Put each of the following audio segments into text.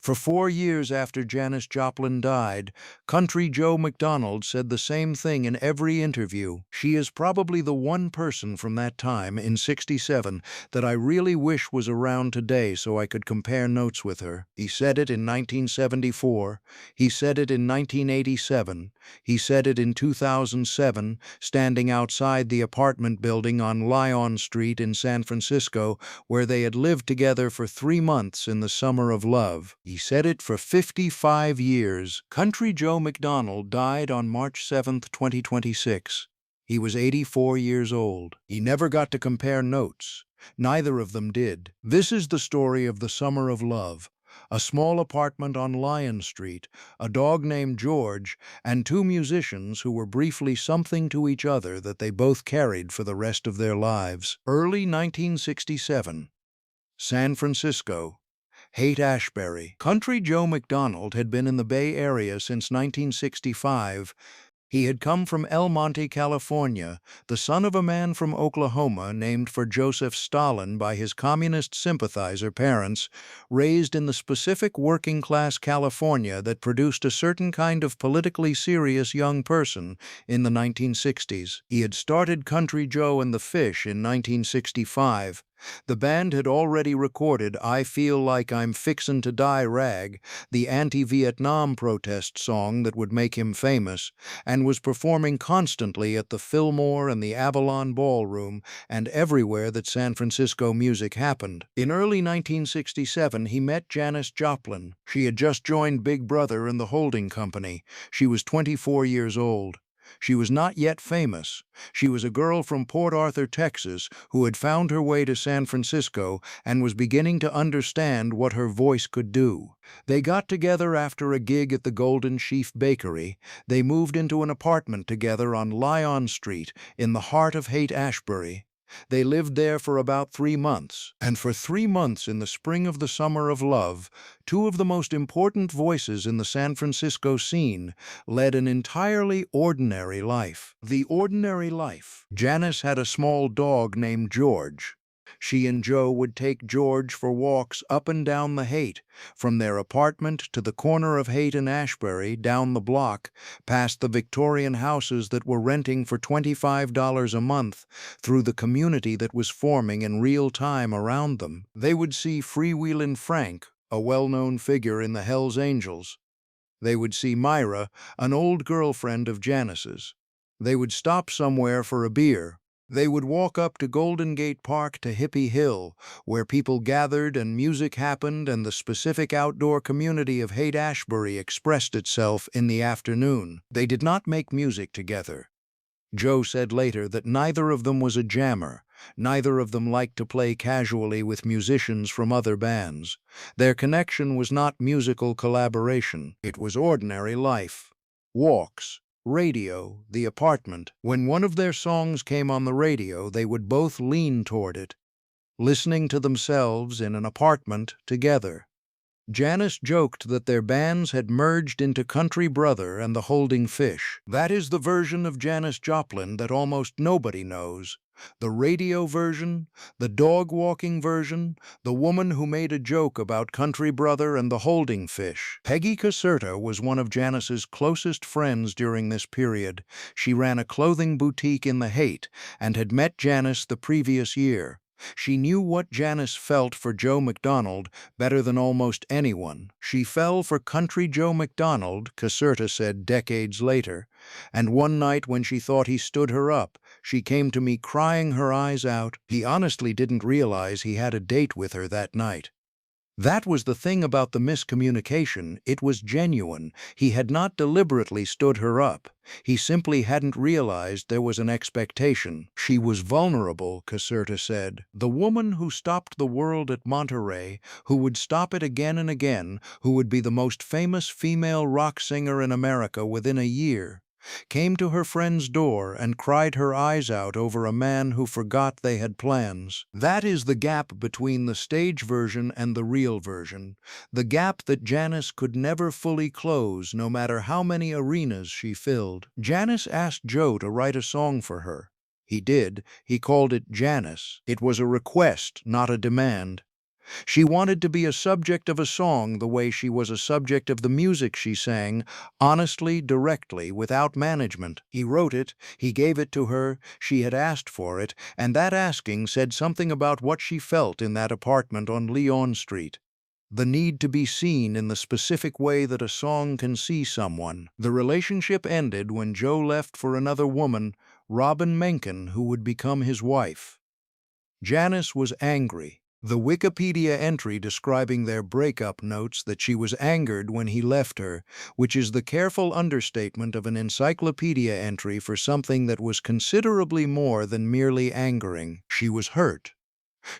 For 4 years after Janis Joplin died, Country Joe McDonald said the same thing in every interview. She is probably the one person from that time, in '67, that I really wish was around today so I could compare notes with her. He said it in 1974. He said it in 1987. He said it in 2007, standing outside the apartment building on Lyon Street in San Francisco, where they had lived together for 3 months in the summer of love. He said it for 55 years. Country Joe McDonald died on March 7, 2026. He was 84 years old. He never got to compare notes. Neither of them did. This is the story of the summer of love. A small apartment on Lyon Street, a dog named George, and two musicians who were briefly something to each other that they both carried for the rest of their lives. Early 1967. San Francisco. Haight-Ashbury. Country Joe McDonald had been in the Bay Area since 1965. He had come from El Monte, California, the son of a man from Oklahoma named for Joseph Stalin by his communist sympathizer parents, raised in the specific working-class California that produced a certain kind of politically serious young person in the 1960s. He had started Country Joe and the Fish in 1965. The band had already recorded I Feel Like I'm Fixin' to Die Rag, the anti-Vietnam protest song that would make him famous, and was performing constantly at the Fillmore and the Avalon Ballroom and everywhere that San Francisco music happened. In early 1967, he met Janis Joplin. She had just joined Big Brother and the holding company. She was 24 years old. She was not yet famous. She was a girl from Port Arthur, Texas, who had found her way to San Francisco and was beginning to understand what her voice could do. They got together after a gig at the Golden Sheaf Bakery. They moved into an apartment together on Lyon Street in the heart of Haight-Ashbury. They lived there for about 3 months, and for 3 months in the spring of the summer of love, two of the most important voices in the San Francisco scene led an entirely ordinary life. The ordinary life. Janis had a small dog named George. She and Joe would take George for walks up and down the Haight, from their apartment to the corner of Haight and Ashbury, down the block, past the Victorian houses that were renting for $25 a month, through the community that was forming in real time around them. They would see Freewheelin' Frank, a well-known figure in the Hells Angels. They would see Myra, an old girlfriend of Janis's. They would stop somewhere for a beer. They would walk up to Golden Gate Park to Hippie Hill, where people gathered and music happened and the specific outdoor community of Haight-Ashbury expressed itself in the afternoon. They did not make music together. Joe said later that neither of them was a jammer. Neither of them liked to play casually with musicians from other bands. Their connection was not musical collaboration. It was ordinary life. Walks. Radio, the apartment. When one of their songs came on the radio, they would both lean toward it, listening to themselves in an apartment together. Janis joked that their bands had merged into Country Brother and the Holding Fish. That is the version of Janis Joplin that almost nobody knows. The radio version, the dog-walking version, the woman who made a joke about Country Brother and the Holding Fish. Peggy Caserta was one of Janis's closest friends during this period. She ran a clothing boutique in the Haight and had met Janis the previous year. She knew what Janis felt for Joe McDonald better than almost anyone. She fell for Country Joe McDonald, Caserta said decades later, and one night when she thought he stood her up, she came to me crying her eyes out. He honestly didn't realize he had a date with her that night. That was the thing about the miscommunication. It was genuine. He had not deliberately stood her up. He simply hadn't realized there was an expectation. She was vulnerable, Caserta said. The woman who stopped the world at Monterey, who would stop it again and again, who would be the most famous female rock singer in America within a year, came to her friend's door and cried her eyes out over a man who forgot they had plans. That is the gap between the stage version and the real version, the gap that Janis could never fully close no matter how many arenas she filled. Janis asked Joe to write a song for her. He did. He called it Janis. It was a request, not a demand. She wanted to be a subject of a song the way she was a subject of the music she sang, honestly, directly, without management. He wrote it, he gave it to her, she had asked for it, and that asking said something about what she felt in that apartment on Lyon Street. The need to be seen in the specific way that a song can see someone. The relationship ended when Joe left for another woman, Robin Menken, who would become his wife. Janis was angry. The Wikipedia entry describing their breakup notes that she was angered when he left her, which is the careful understatement of an encyclopedia entry for something that was considerably more than merely angering. She was hurt.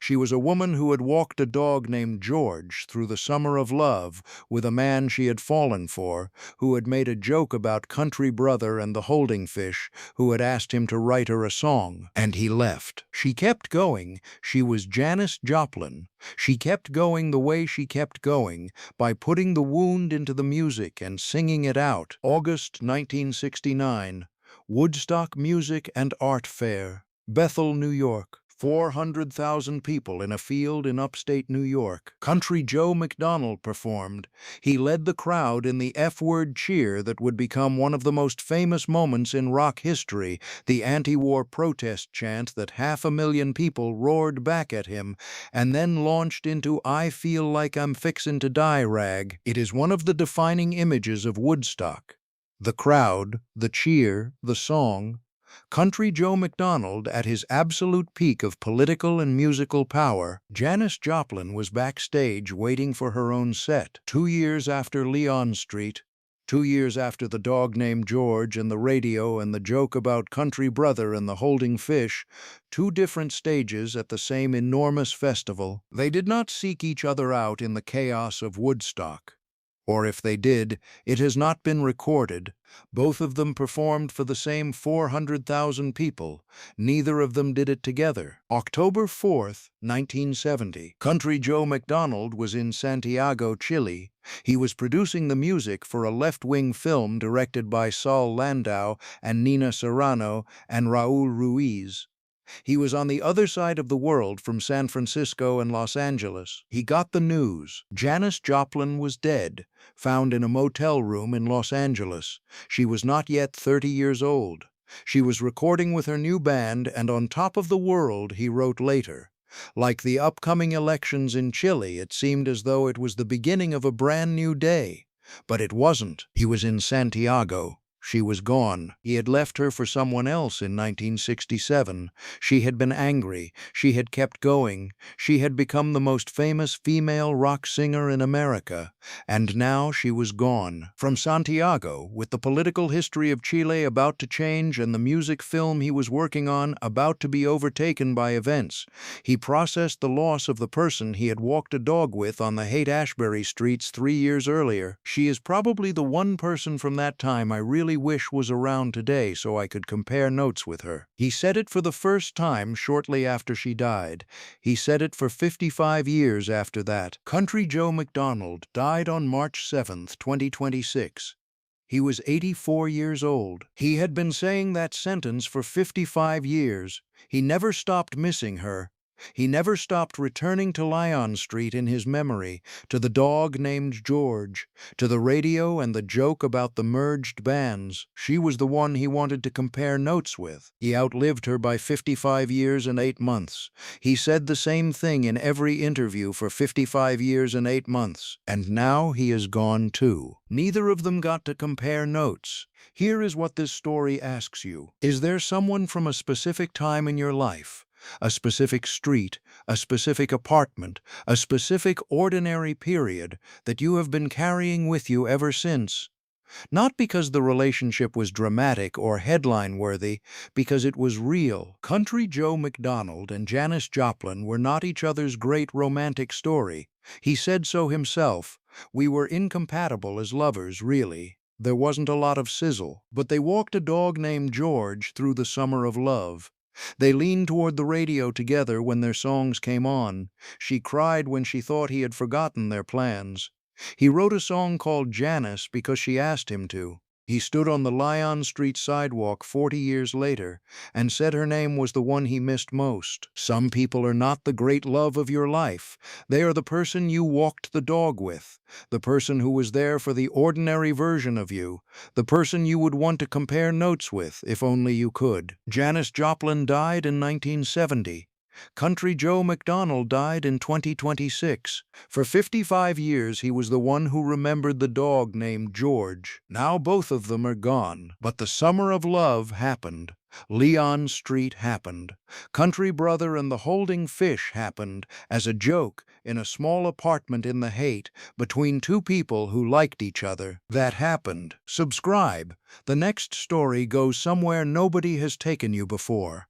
She was a woman who had walked a dog named George through the summer of love with a man she had fallen for, who had made a joke about Country Brother and the holding fish, who had asked him to write her a song, and he left. She kept going. She was Janis Joplin. She kept going the way she kept going, by putting the wound into the music and singing it out. August 1969, Woodstock Music and Art Fair, Bethel, New York. 400,000 people in a field in upstate New York. Country Joe McDonald performed. He led the crowd in the F-word cheer that would become one of the most famous moments in rock history, the anti-war protest chant that 500,000 people roared back at him, and then launched into "I Feel Like I'm Fixin' to Die" rag. It is one of the defining images of Woodstock. The crowd, the cheer, the song. Country Joe McDonald at his absolute peak of political and musical power. Janis Joplin was backstage waiting for her own set. 2 years after Lyon Street, 2 years after the dog named George and the radio and the joke about Country Brother and the holding fish, 2 different stages at the same enormous festival. They did not seek each other out in the chaos of Woodstock. Or if they did, it has not been recorded. Both of them performed for the same 400,000 people. Neither of them did it together. October 4th, 1970. Country Joe McDonald was in Santiago, Chile. He was producing the music for a left-wing film directed by Saul Landau and Nina Serrano and Raul Ruiz. He was on the other side of the world from San Francisco and Los Angeles. He got the news. Janis Joplin was dead, found in a motel room in Los Angeles. She was not yet 30 years old. She was recording with her new band, and on top of the world, he wrote later. Like the upcoming elections in Chile, it seemed as though it was the beginning of a brand new day. But it wasn't. He was in Santiago. She was gone. He had left her for someone else in 1967. She had been angry. She had kept going. She had become the most famous female rock singer in America. And now she was gone. From Santiago, with the political history of Chile about to change and the music film he was working on about to be overtaken by events, he processed the loss of the person he had walked a dog with on the Haight-Ashbury streets 3 years earlier. She is probably the one person from that time I really wish was around today so I could compare notes with her. He said it for the first time shortly after she died. He said it for 55 years after that. Country Joe McDonald died on March 7, 2026. He was 84 years old. He had been saying that sentence for 55 years. He never stopped missing her. He never stopped returning to Lyon Street in his memory, to the dog named George, to the radio and the joke about the merged bands. She was the one he wanted to compare notes with. He outlived her by 55 years and 8 months. He said the same thing in every interview for 55 years and 8 months. And now he is gone too. Neither of them got to compare notes. Here is what this story asks you. Is there someone from a specific time in your life, a specific street, a specific apartment, a specific ordinary period that you have been carrying with you ever since? Not because the relationship was dramatic or headline-worthy, because it was real. Country Joe McDonald and Janis Joplin were not each other's great romantic story. He said so himself. We were incompatible as lovers, really. There wasn't a lot of sizzle, but they walked a dog named George through the summer of love. They leaned toward the radio together when their songs came on. She cried when she thought he had forgotten their plans. He wrote a song called Janis because she asked him to. He stood on the Lyon Street sidewalk 40 years later and said her name was the one he missed most. Some people are not the great love of your life. They are the person you walked the dog with, the person who was there for the ordinary version of you, the person you would want to compare notes with if only you could. Janis Joplin died in 1970. Country Joe McDonald died in 2026. For 55 years, he was the one who remembered the dog named George. Now both of them are gone. But the summer of love happened. Lyon Street happened. Country Brother and the Holding Fish happened as a joke in a small apartment in the Haight between two people who liked each other. That happened. Subscribe. The next story goes somewhere nobody has taken you before.